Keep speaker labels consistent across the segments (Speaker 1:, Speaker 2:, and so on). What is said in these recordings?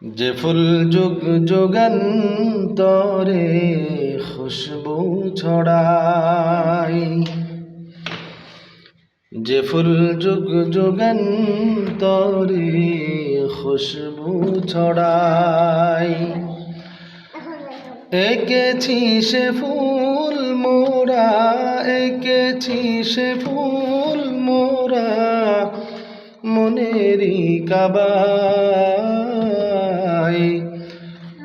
Speaker 1: যে ফুল যুগ যুগান্তরে খুশবু ছড়ায়, যে ফুল যুগ যুগান্তরে খুশবু ছড়ায়, এঁকেছি সে ফুল মোরা, এঁকেছি সে ফুল মোরা মনেরই কাবায়।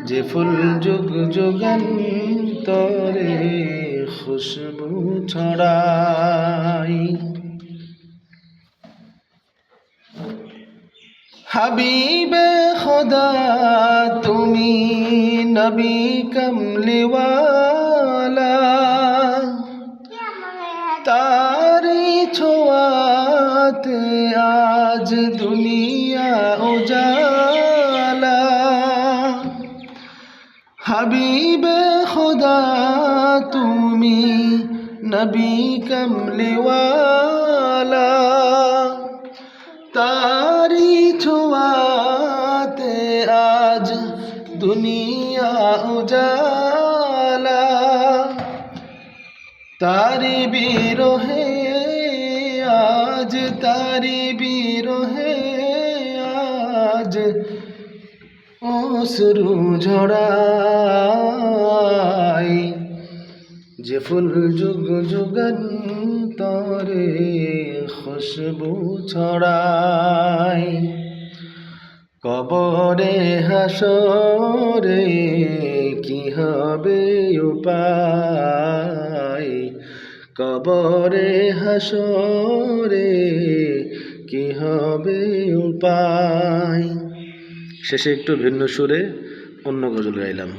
Speaker 1: যে ফুল যুগ যুগান্তরে খুশবু ছড়ায়। হাবিবে খোদা তুমি নবী কমলিওয়ালা, তারি ছোঁয়াতে আজ দুনিয়া উজালা। হাবিবে খোদা তুমি নবী কমলিওয়ালা, তারি ছোঁয়াতে আজ দুনিয়া উজালা। তারি বিরহে আজ, তারি বিরহে আজ অশ্রু ঝরায়। যে ফুল যুগ যুগান্তরে খুশবু ছড়ায়। কবরে হাসরে কি হবে উপায়, কবরে হাসরে কি হবে উপায়। শেষে একটু ভিন্ন সুরে অন্য গজল গাইলাম।